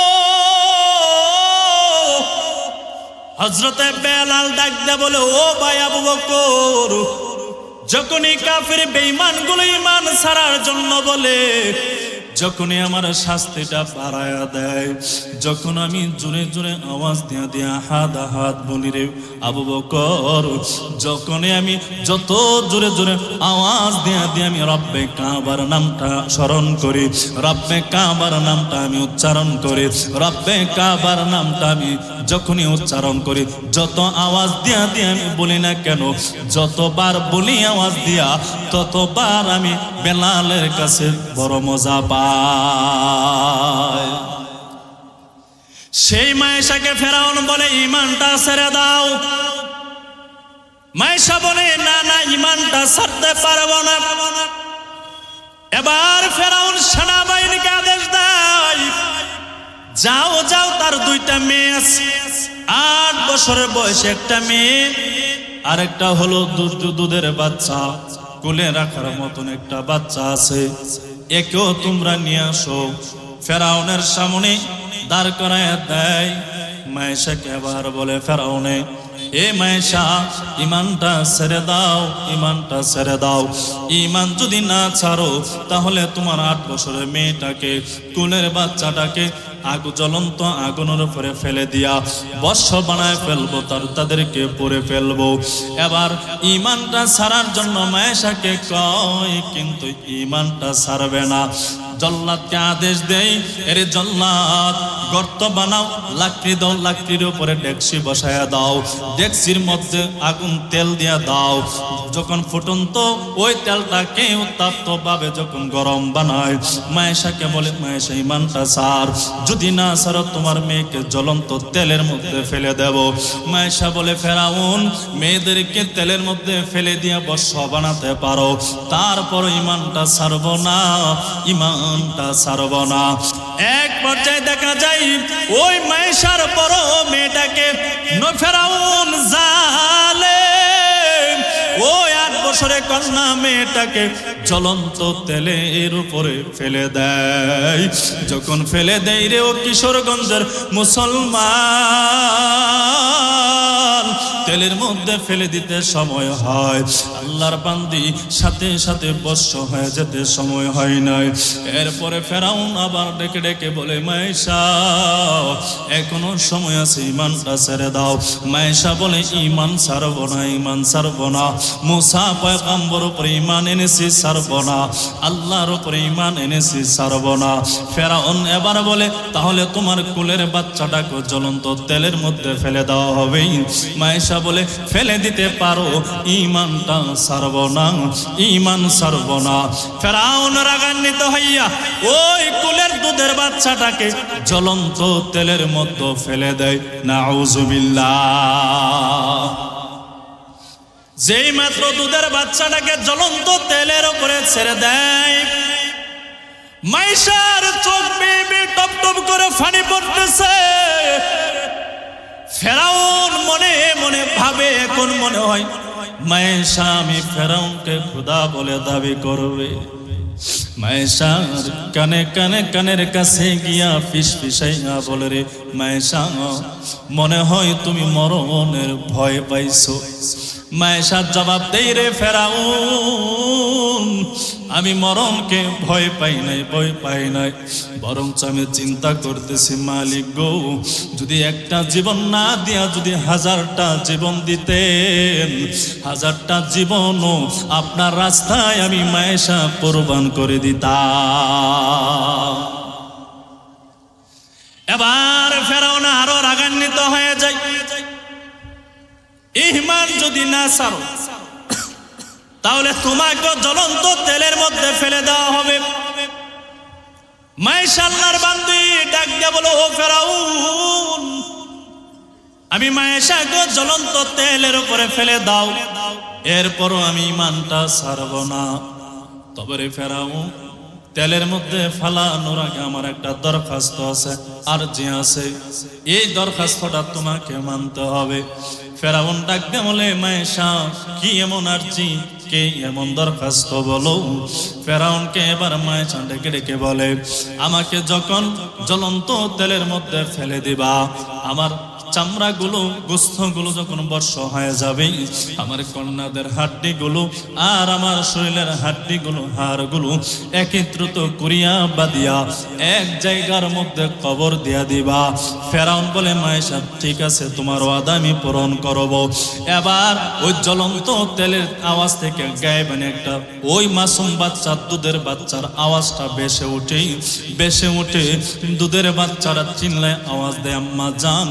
হযরতে বেলাল ডাক দিয়ে বলে, ও ভাই আবু বকর, যখনই কাফের বেঈমান গুলো ঈমান ছাড়ার জন্য বলে, যখনই আমার শাস্তিটা বাড়ায়া দেয়, যখন আমি জোরে জোরে আওয়াজ দিয়া দিয়া আহাদ আহাদ বলি রে আবু বকর, যখনই আমি যত জোরে জোরে আওয়াজ দিয়া দিয়া আমি রব্বে কাবার নামটা স্মরণ করি, রব্বে কাবার নামটা আমি উচ্চারণ করি, রব্বে কাবার নামটা আমি যখনই উচ্চারণ করি, যত আওয়াজ দিয়া দিয়া আমি বলি না কেন, যতবার বলি আওয়াজ দিয়া, ততবার আমি বেলালের কাছে বড় মজা পাই। সেই মায়েশাকে ফেরাউন বলে, ঈমানটা ছেড়ে দাও। মায়েশা বলে, না না, ঈমানটা ছাড়তে পারবো না। এবার ফেরাউন সেনাবাহিনীকে আদেশ দেয়, যাও যাও, তার দুইটা মেয়ে আছে, 8 বছরের বয়সে একটা মেয়ে, আর একটা হলো দুধের বাচ্চা, কোলে রাখার মতন একটা বাচ্চা আছে, একেও তোমরা নিয়ে আসো। ফেরাউনের সামনে দাঁড় করায় দেয়। মায়েশাকে আবার বলে ফেরাউনে, এ মায়েশা, ঈমানটা ছেড়ে দাও, ঈমানটা ছেড়ে দাও। ঈমান যদি না ছাড়ো, তাহলে তোমার 8 বছরের মেয়েটাকে, কোলের বাচ্চাটাকে জ্বলন্ত আগুনের উপরে ফেলে দিয়া বর্ষ বানায় ফেলবো, তাদেরকে পরে ফেলবো। এবার ঈমানটা ছাড়ার জন্য মায়েশাকে কয়, কিন্তু ঈমানটা ছাড়বে না। জল্লাদকে আদেশ দেই, এরে জল্লাদ, গর্ত বানাও, লাকড়ি দাও, লাকড়ির উপরে ডেকসি বসায়া দাও, ডেকসির মধ্যে আগুন তেল দিয়া দাও। যখন ফুটন্ত ওই তেলটাকে উত্তপ্ত ভাবে যখন গরম বানায়, মায়েশাকে বলে, মায়েশা, ঈমানটা ছাড়, যদি না ছাড়ো তোমার মেয়েকে জ্বলন্ত তেলের মধ্যে ফেলে দেব। মায়েশা বলে, ফেরাউন, মেয়েদেরকে তেলের মধ্যে ফেলে দিয়ে বর্ষ বানাতে পারো, তারপর ঈমানটা ছাড়বো না, ঈমানটা ছাড়বো না। এক পর্যায়ে দেখা যায় ওই মায়েশার বড় মেয়েটাকে ফেরাউন জালেম ওই 8 বছরের কন্যা মেয়েটাকে জ্বলন্ত তেলের উপরে ফেলে দেয়। যখন ফেলে দেয় রে ও কিশোরগঞ্জের মুসলমান, তেলের মধ্যে ফেলে দিতে সময় হয়, আল্লাহর বান্দি সাথে সাথে বর্ষ হয়ে যেতে সময় হয় নাই। এরপরে ফেরাউন আবার ডেকে ডেকে বলে, মায়েশা, এখনো সময় আছে, ঈমানটা ছেড়ে দাও। মায়েশা বলে, ঈমান ছাড়বো না, ঈমান ছাড়বো না। মুসা পয়গম্বর উপরে ঈমান এনেছি, ছাড়বো না। আল্লাহর উপরে ঈমান এনেছি, ছাড়বো না। ফেরাউন এবার বলে, তাহলে তোমার কোলের বাচ্চাটাকে জ্বলন্ত তেলের মধ্যে ফেলে দেওয়া হবে। মায়েশা বলে, ফেলে দিতে পারো, ঈমানটা ছাড়বো না, ঈমান ছাড়বো না। ফেরাউন রাগান্বিত হইয়া ওই কোলের দুধের বাচ্চাটাকে জ্বলন্ত তেলের মধ্যে ফেলে দেয়। নাউজুবিল্লাহ। যেই মাত্র দুধের বাচ্চাটাকে জ্বলন্ত তেলের উপরে ছেড়ে দেয়, মায়েশার চোখ বেয়ে টপ টপ করে পানি পড়তেছে। ফেরাউন মনে মনে ভাবে, এখন মনে হয় মায়েশা আমি ফেরাউনকে খোদা বলে দাবি করবে। মায়েশার কানে কানে কানের কাছে গিয়া ফিসফিসাইয়া বলে, রে মায়েশা, মনে হয় তুমি মরণের ভয় পাইছো। মায়েশা জবাব দেই, রে ফেরাউন, আমি মরণকে ভয় পাই নাই, ভয় পাই নাই, বরঞ্চ আমি চিন্তা করতেছি, মালিক গো, যদি একটা জীবন না দিয়া যদি 1000টা জীবন দিতেন, 1000টা জীবনও আপনার রাস্তায় আমি মায়েশা কোরবান করে দিতাম। এবার ফেরাউন আরো রাগান্বিত হয়ে যায়, ঈমান যদি না ছাড়ো, তাহলে তোমাকে জ্বলন্ত তেলের মধ্যে ফেলে দেওয়া হবে। মায়েশা আল্লাহর বান্দি ডাক দিয়ে বলো, ও ফেরাউন, আমি মায়েশাকে জ্বলন্ত তেলের উপরে ফেলে দাও, এরপরও আমি ঈমানটা ছাড়ব না। তবে রে ফেরাউন, তেলের মধ্যে ফালানোর আগে আমার একটা দরখাস্ত আছে, আরজি আছে, এই দরখাস্তটা তোমাকে মানতে হবে। ফেরাউন ডাক দিয়ে বলে, মায়েশা কি এমন আরজি, কে এমন দরখাস্ত বলো। ফেরাউনকে এবার মায়েশা ডেকে ডেকে বলে, আমাকে যখন জ্বলন্ত তেলের মধ্যে ফেলে দিবা, আমার চামড়াগুলো গোস্তগুলো যখন বর্ষ হয়ে যাবে, আমার কন্যাদের হাড্ডিগুলো আর আমার শরীরের হাড্ডিগুলো হাড়গুলো একত্রিত করিয়া বাঁধিয়া এক জায়গার মধ্যে কবর দিয়া দিবা। ফেরাউন বলে, মায়েশা ঠিক আছে, তোমার ওয়াদা আমি পূরণ করব। এবার ওই জ্বলন্ত তেলের আওয়াজ থেকে গায়েবানে একটা ওই মাসুম বাচ্চা, দুধের বাচ্চার আওয়াজটা বেশে উঠে দুধের বাচ্চারা চিল্লায় আওয়াজ দেয়, আম্মা জান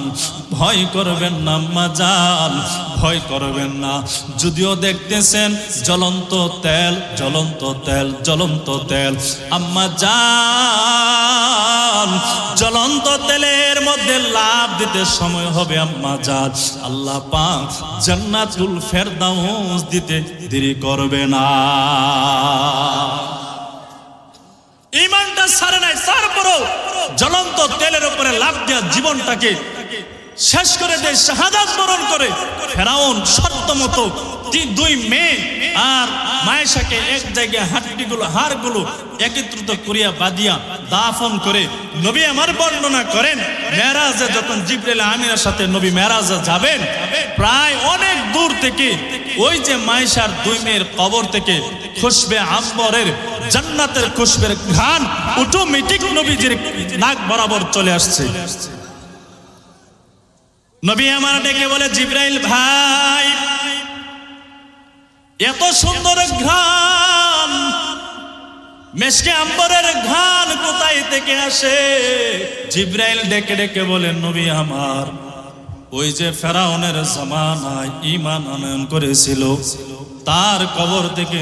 ভয় করবেন না, আম্মা জান ভয় করবেন না। যদিও দেখতেছেন জ্বলন্ত তেল, জ্বলন্ত তেল, জ্বলন্ত তেল, আম্মা জান জ্বলন্ত তেলের মধ্যে লাভ দিতে সময় হবে আম্মা জান, আল্লাহ পাক জান্নাতুল ফেরদাউস দিতে দেরি করবে না। ঈমানটা ছাড়ে নাই, তারপরও জ্বলন্ত তেলের উপরে লাভ দেওয়া জীবনটাকে শেষ করে দেয়, শাহাদাত বরণ করে। ফেরাউন শর্ত মতো দুই মেয়ে আর মায়েশাকে এক জায়গায় হাড়গুলো একত্রিত করিয়া বাঁধিয়া দাফন করে নবী আমার বর্ণনা করেন, মেরাজে যখন জিবরাইল আমিনের সাথে নবী মেরাজে যাবেন, প্রায় অনেক দূর থেকে ওই যে মায়েশার দুই মেয়ের কবর থেকে খুশবে আম্বরের জান্নাতের খুশবের ঘ্রাণ অটোমেটিক নবীজির নাক বরাবর চলে আসছে। নবী আমার ডেকে বলে, জিবরাইল ভাই, এত সুন্দর ঘ্রাণ, মেশকে আম্বরের ঘ্রাণ কোথায় থেকে আসে? জিবরাইল ডেকে ডেকে বলে, নবী আমার, ওই যে ফেরাউনের জামানায় ঈমান আনয়ন করেছিল, তার কবর থেকে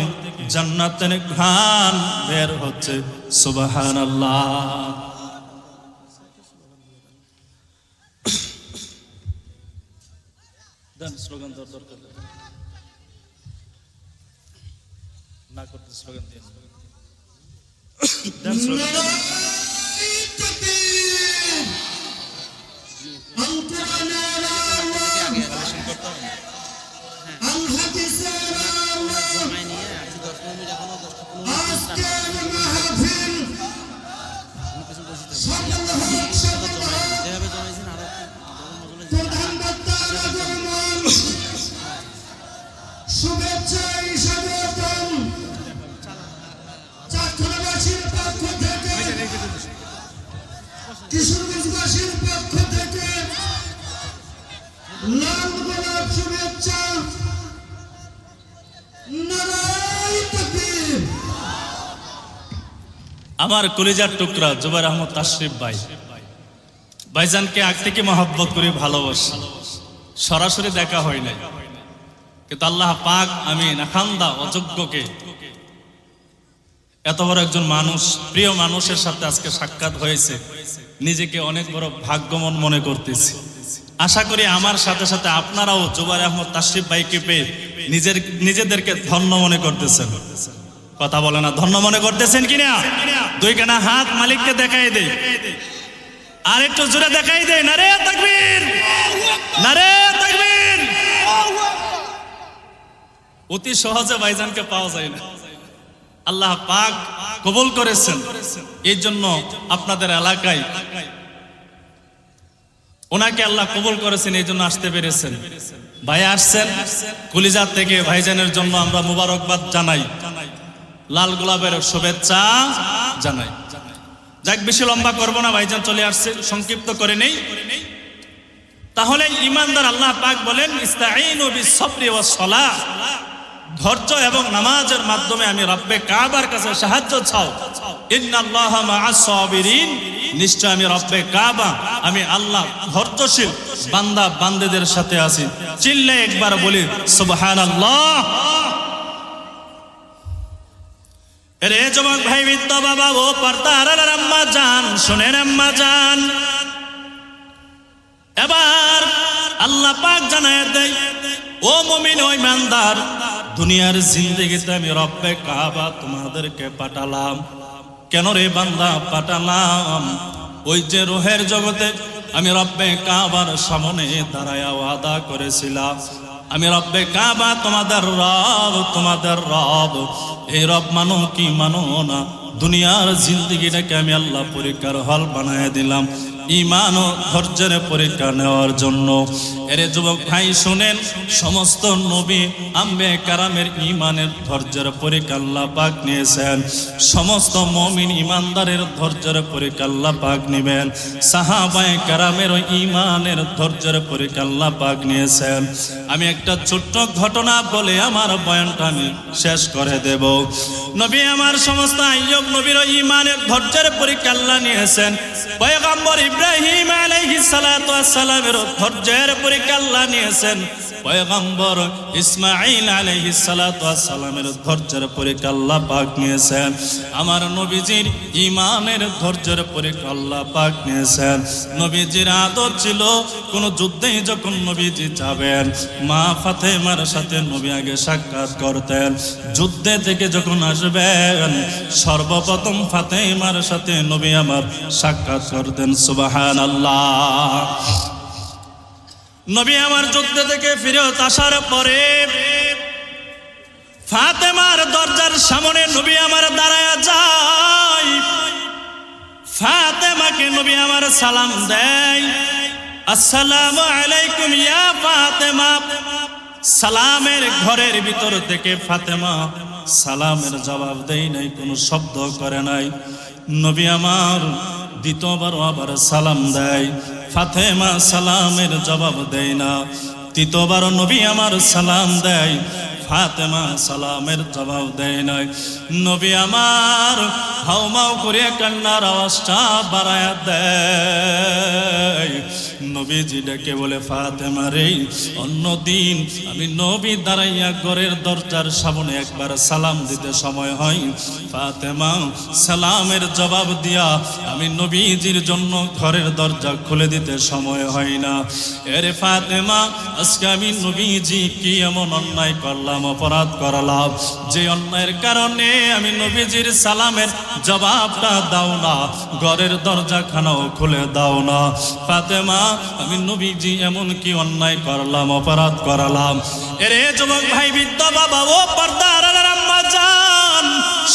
জান্নাতের ঘ্রাণ বের হচ্ছে। সুবহানাল্লাহ। স্লোগান দরকার না করতে, স্লোগান দিয়ে শুভেচ্ছা হিসাবে চাকরাবাসীর পক্ষ থেকে, কিশোরগঞ্জবাসীর পক্ষ থেকে লাল গোলাপ শুভেচ্ছা। নারায়ে তাকবীর। আমার কলিজার টুকরা জুবাইর আহমদ তাশরিফ ভাই, ভাইজানকে আগ থেকে মহব্বত করে ভালোবাসি, সরাসরি দেখা হয় নাই, কিন্তু আল্লাহ পাক আমি নাখান্দা অযোগ্যকে এত বড় একজন মানুষ, প্রিয় মানুষের সাথে আজকে সাক্ষাৎ হয়েছে, নিজেকে অনেক বড় ভাগ্যবান মনে করতেছি। আশা করি আমার সাথে সাথে আপনারাও জুবাইর আহমদ তাশরিফ ভাইকে পেয়ে নিজেদেরকে ধন্য মনে করতেছেন। কথা বলে না, ধন্য মনে করতেছেন কিনা? দুইখানা হাত মালিককে দেখাই দেই, আর একটু জোরে দেখাই দেই, নারে তাকবীর, নারে তাকবীর। অতি সহজে ভাইজানকে পাওয়া যায় না, আল্লাহ পাক কবুল করেছেন। এই জন্য আপনাদের এলাকায় ওনাকে আল্লাহ কবুল করেছেন, এই জন্য আসতে পেরেছেন। ভাই আসছেন কলিজা থেকে, ভাইজানের জন্য আমরা মুবারকবাদ জানাই, লাল গোলাপের শুভেচ্ছা জানাই। যাক, বেশি লম্বা করবো না, ভাইজান চলে আসছে, সংক্ষিপ্ত করে নেই। তাহলে ইমানদার আল্লাহ পাক বলেন, ইস্তাঈনু বিস-সাবরি ওয়াস-সালাহ, ধৈর্য এবং নামাজের মাধ্যমে আমি রব্বে কাবার কাছে সাহায্য চাও। ইন্নাল্লাহা মা'আস-সাবিরিন, নিশ্চয় আমি রব্বে কাবা, আমি আল্লাহ ধৈর্যশীল বান্দা বান্দেদের সাথে আছি। চিল্লে একবার বলি সুবহানাল্লাহ। রে যুবক ভাই বৃদ্ধ বাবা ও পর্দার আম্মা জান, শোনেন আম্মা জান, এবার আল্লাহ পাক জানায় দেয়, ও মুমিন ও ইমানদার, দুনিয়ার জিন্দেগিতে আমি রব্বে কাবা তোমাদেরকে পাঠালাম। কেন রে বান্দা পাঠালাম? ওই যে রুহের জগতে আমি রব্বে কাবার সামনে দাঁড়ায়া ওয়াদা করেছিলাম, আমি রব্বে কাবা তোমাদের রব। এই রব মানো কি মানো না, দুনিয়ার জিন্দেগিটাকে আমি আল্লাহ পরীক্ষার হল বানায় দিলাম ঈমান ও ধৈর্যের পরীক্ষা নেওয়ার জন্য। এরে যুবক ভাই শুনেন, সমস্ত নবী আম্বিয়া কারামের ঈমানের ধৈর্যের পরীক্ষা আল্লাহ পাক নিয়েছেন। সমস্ত মুমিন ঈমানদারের ধৈর্যের পরীক্ষা আল্লাহ পাক নেবেন। সাহাবায়ে কারামের ঈমানের ধৈর্যের পরীক্ষা আল্লাহ পাক নিয়েছেন। আমি একটা ছোট্ট ঘটনা বলে আমার বয়ানটা আমি শেষ করে দেব। নবী আমার সমস্ত আইয়ুব নবীর ঈমানের ধৈর্যের পরীক্ষা আল্লাহ নিয়েছেন। পয়গম্বর ইব্রাহিম আলাইহিস সালাতু ওয়াস সালামের ধৈর্যের পরীক্ষা আল্লাহ নিয়েছেন। পয়গম্বর ইসমাঈল আলাইহিস সালাতু ওয়াস সালামের ধৈর্যের পরীক্ষা আল্লাহ পাক নিয়েছেন। আমার নবীজির ঈমানের ধৈর্যের পরীক্ষা আল্লাহ পাক নিয়েছেন। নবীজির আদত ছিল কোন যুদ্ধে যখন নবীজি যাবেন, মা ফাতেমার সাথে নবী আগে সাক্ষাৎ করতেন। যুদ্ধে থেকে যখন আসবেন, সর্বপ্রথম ফাতেমার সাথে নবী আমার সাক্ষাৎ করতেন। সুবহানাল্লাহ। নবী আমার যুদ্ধ থেকে ফিরত আসার পরে ফাতেমার দরজার সামনে নবী আমার দাঁড়ায়া যায়। ফাতেমাকে নবী আমার সালাম দেয়, আসসালামু আলাইকুম ইয়া ফাতেমা। সালামের ঘরের ভিতর থেকে ফাতেমা সালামের জবাব দেয় নাই, কোনো শব্দ করে নাই। নবী আমার দ্বিতীয়বার আবার সালাম দেয়, ফাতেমা সালামের জবাব দেয় না। তৃতীয়বার নবী আমার সালাম দেয়, ফাতেমা সালামের জবাব দেয় নাই। নবী আমার হাউমাউ করে কান্নার আওয়াজটা বাড়ায়া দেয়। নবীজি ডেকে বলে, ফাতেমা রে, অন্যদিন আমি নবী দাঁড়াইয়া ঘরের দরজার সামনে একবার সালাম দিতে সময় হয়, ফাতেমা সালামের জবাব দিয়া আমি নবীজির জন্য ঘরের দরজা খুলে দিতে সময় হয় না। এরে ফাতেমা, আজকে আমি নবীজি কি এমন অন্যায় করলাম, অপরাধ করলাম, যে অন্যায়ের কারণে আমি নবীজির সালামের জবাবটা দাও না, ঘরের দরজা খানাও খুলে দাও না? ফাতেমা, আমি নবীজি এমন কি অন্যায় করলাম, অপরাধ করলাম? এরে যুবক ভাই বৃদ্ধ বাবা ও পর্দার আম্মা জান,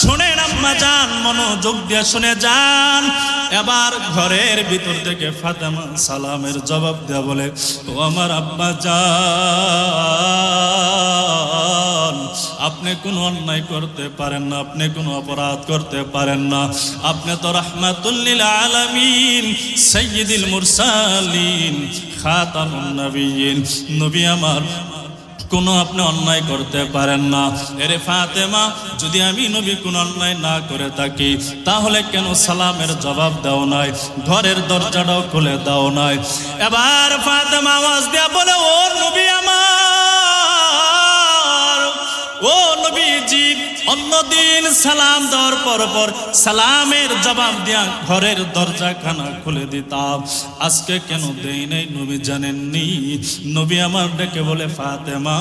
শুনেন আম্মা জান, মনোযোগ দিয়ে শুনে যান। এবার ঘরের ভিতর থেকে ফাতেমা সালামের জবাব দেয়া বলে, ও আমার আব্বা জান, আপনি কোনো অন্যায় করতে পারেন না, আপনি কোনো অপরাধ করতে পারেন না। আপনি তো রাহমাতুল লিল আলামিন, সাইয়্যিদুল মুরসালিন, খাতামুন নবিয়্যিন, নবী আমার কোনো আপনি অন্যায় করতে পারেন না। এরে ফাতেমা, যদি আমি নবী কোনো অন্যায় না করে থাকি, তাহলে কেন সালামের জবাব দাও নাই, ঘরের দরজাটাও খুলে দাও নাই? এবার ফাতেমা আওয়াজ দেয়া বলে, ও নবী আমার, ও নবীজি, অন্যদিন সালাম দেওয়ার পর সালামের জবাব দিয়া ঘরের দরজা খানা খুলে দিতাম, আজকে কেন দেই নাই নবী জানেননি? নবী আমার ডেকে বলে, ফাতেমা,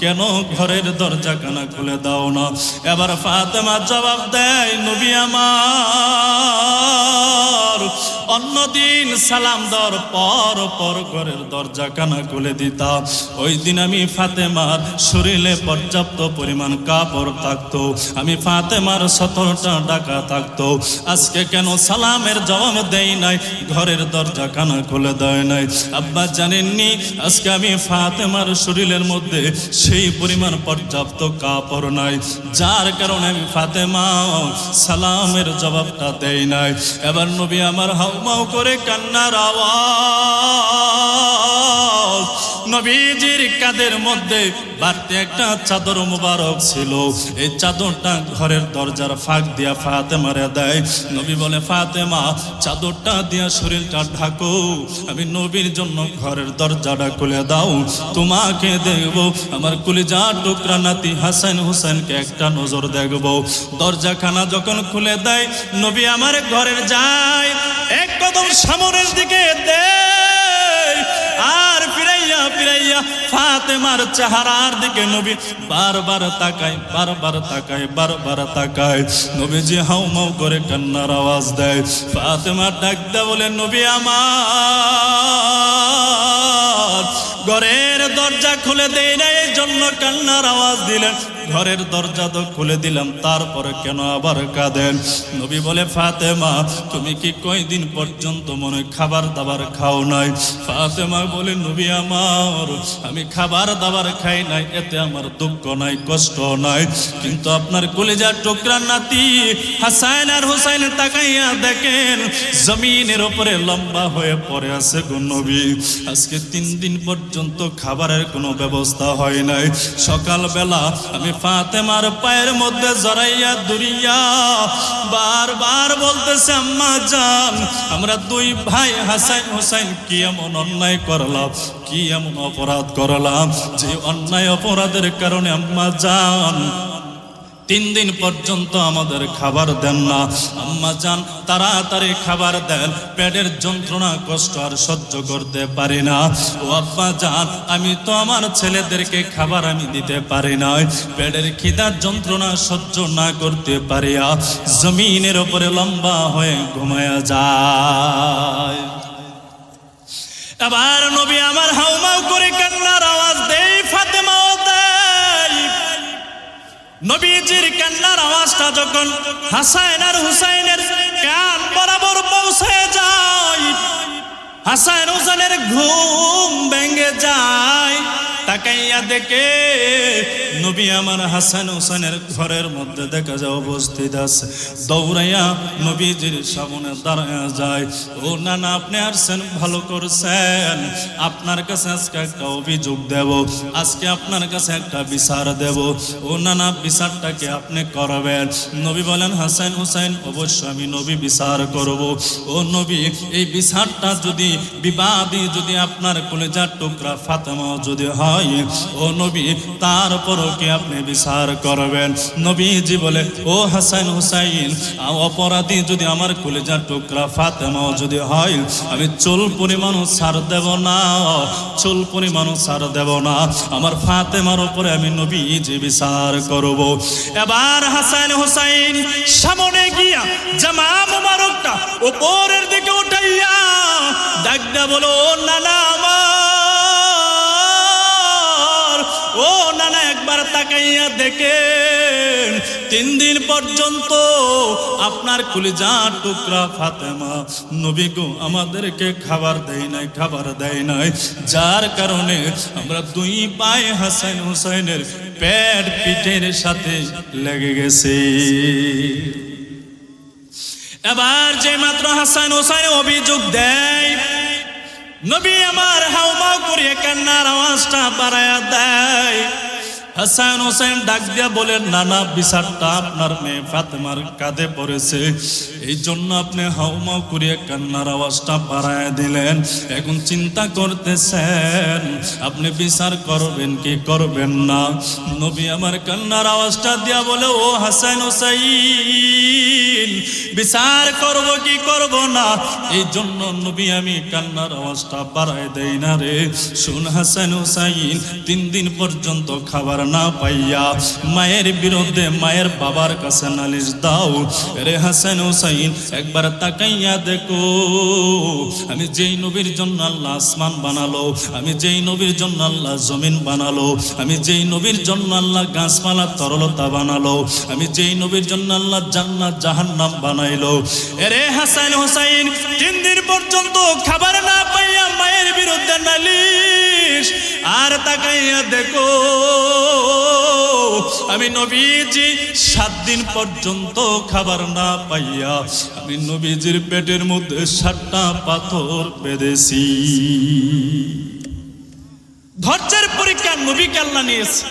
কেন ঘরের দরজা খানা খুলে দাও না? এবার ফাতেমা জবাব দেয়, নবী আমার, অন্যদিন সালাম দেওয়ার পর ঘরের দরজা খানা খুলে দিতাম। ওই দিন আমি ফাতেমার শরীরে পর্যাপ্ত পরিমাণ কাপড় থাকতো, আমি ফাতেমার 17টা টাকা থাকতো। আজকে কেন সালামের জবাব দেই নাই, ঘরের দরজা খানা খুলে দেয় নাই? আব্বা জানেননি, আজকে আমি ফাতেমার শরীরের মধ্যে সেই পরিমাণ পর্যাপ্ত কাপড় নাই, যার কারণে আমি ফাতেমা সালামের জবাবটা দেই নাই। এবার নবী আমার হাউমাউ করে কান্নার আওয়াজ নবীজির কাঁধের মধ্যে বাড়তি একটা চাদর মুবারক ছিল। এই চাদরটা ঘরের দরজার ফাঁক দিয়া ফাতেমারে দেয়। নবী বলে, ফাতেমা চাদরটা দিয়া শরীরটা ঢাকো, আমি নবীর জন্য ঘরের দরজাটা খুলে দাও, তোমাকে দেখব, আমার কলিজা টুকরা নাতি হাসান হুসেনকে একটা নজর দেখব। দরজাখানা যখন খুলে দেয়, নবী আমার ঘরের যায়, এক কদম সামনের দিকে দেয়, আর ফিরাইয়া ফিরাইয়া ফাতেমার চেহারার দিকে নবী বারবার তাকায়, বারবার তাকায়, বারবার তাকায়। নবীজি হাউমাউ করে কান্নার আওয়াজ দেয়। ফাতেমা ডাক দেয়, বলে, নবী আমার ঘরের দরজা খুলে দেয় না, এই জন্য কান্নার আওয়াজ দিলেন। ঘরের দরজা তো খুলে দিলাম, তারপরে কেন আবার কাঁদেন? নবী বলে, ফাতেমা তুমি কি কয়দিন পর্যন্ত মনে খাবার দাবার খাও নাই? ফাতেমা বলে, নবী আমার আমি খাবার দাবার খাই নাই, এতে আমার দুঃখ নাই, কষ্ট নাই, কিন্তু আপনার কলিজার টুকরা নাতি হাসান আর হুসাইন তাকাইয়া দেখেন জমিনের উপরে লম্বা হয়ে পড়ে আছে গো নবী। আজকে 3 দিন পর্যন্ত খাবারের কোনো ব্যবস্থা হয় নাই। সকালবেলা আমি ফাতেমার পায়ের মধ্যে জড়াইয়া দুরিয়া বারবার বলতেছে, আম্মা জান আমরা 2 ভাই হাসান হুসাইন কি এমন অন্যায় করলাম, কি এমন অপরাধ করলাম যে অন্যায় অপরাধের কারণে আম্মা জান 3 দিন পর্যন্ত আমাদের খাবার দেন না। আম্মা জান তাড়াতাড়ি খাবার দেন, পেটের যন্ত্রণা কষ্ট আর সহ্য করতে পারি না। ও আব্বা জান আমি তো আমার ছেলেদেরকে খাবার আমি দিতে পারি না, পেটের খিদার যন্ত্রণা সহ্য না করতে পারিয়া জমিনের উপরে লম্বা হয়ে ঘুমায়া যায়। আবার নবী আমার হাউমাউ করে কান্নার আওয়াজ দেয়, ফাতেমাও দেয়। নবীজির কান্নার আওয়াজটা যখন হাসান আর হুসাইনের কান বরাবর পৌঁছে যায়, হাসান হুসাইনের ঘুম ভেঙে যায়। তাকাইয়া দেখে নবী আমার হাসান হুসাইনের ঘরের মধ্যে দেখা যায় উপস্থিত আছে। দৌড়াইয়া নবীজির সামনে দাঁড়াইয়া যায়। ও নানা আপনি আসছেন, ভালো করছেন, আপনার কাছে আজকে একটা অভিযোগ দেব, আজকে আপনার কাছে একটা বিচার দেব। ও নানা বিচারটাকে আপনি করবেন? নবী বলেন, হাসান হুসাইন অবশ্যই আমি নবী বিচার করব। ও নবী এই বিচারটা যদি বিবাদী যদি আপনার কলিজার টুকরা ফাতেমা যদি হয়, ও নবী তারপরও কি আপনি বিচার করবেন? নবীজি বলে, ও হাসান হুসাইন অপরাধী যদি আমার কলিজার টুকরা ফাতেমাও যদি হয়, আমি চুল পরিমাণও ছাড় দেব না, চুল পরিমাণও ছাড় দেব না, আমার ফাতেমার উপরে আমি নবীজি বিচার করব। এবার হাসান হুসাইন সামনে গিয়া জামা মুবারকটা উপরের দিকে উঠাইয়া ডাক দেয়া বলো, ও নানা আমার, ও নানা একবার তাকাইয়া দেখেন 3 দিন পর্যন্ত আপনার কলিজার টুকরা ফাতেমা নবী গো আমাদেরকে খাবার দেয় নাই, খাবার দেয় নাই, যার কারণে আমরা 2 পায়ে হাসান হুসাইনের পেট পিঠের সাথে লেগে গেছে। এবার যে মাত্র হাসান হুসাইন অভিযোগ দেয়, নবী আমার হাউমাউ করিয়া কান্নার আওয়াজটা বাড়ায়া দেয়। হাসান হুসাইন ডাক দিয়া বলেন, নানা বিচারটা আপনার মেয়ে ফাতেমার কাঁধে পড়েছে, এই জন্য আপনি হাউমাউ করিয়া কান্নার আওয়াজটা বাড়ায়া দিলেন। এখন চিন্তা করতেছেন আপনি বিচার করবেন কি করবেন না। নবী আমার কান্নার আওয়াজটা দিয়া বলে, ও হাসান হুসাইন বিচার করব কি করব না, এই জন্য নবী আমি কান্নার আওয়াজটা বাড়ায় দেই না রে। শুন হাসান হুসাইন 3 দিন পর্যন্ত খাবার না পাইয়া মায়ের বিরুদ্ধে মায়ের বাবার কাছে নালিশ দাও। রে হাসান হুসাইন একবার তাকাইয়া দেখো, আমি যেই নবীর জন্য আল্লাহ আসমান বানালো, আমি যেই নবীর জন্য আল্লাহ জমিন বানালো, আমি যেই নবীর জন্য আল্লাহ গাছপালা তরলতা বানালো, আমি যেই নবীর জন্য আল্লাহ জান্নাত জাহান্নাম বানাইলো, রে হাসান হুসাইন 3 দিন পর্যন্ত খাবার না পাইয়া মায়ের বিরুদ্ধে নালিশ, আর তাকাইয়া দেখো আমি নবীজি 7 দিন পর্যন্ত খাবার না পাইয়া আমি নবীজির পেটের মধ্যে 7টা পাথর বেঁধেছি। ধৈর্যের পরীক্ষা নবীকে আল্লাহ নিয়েছে।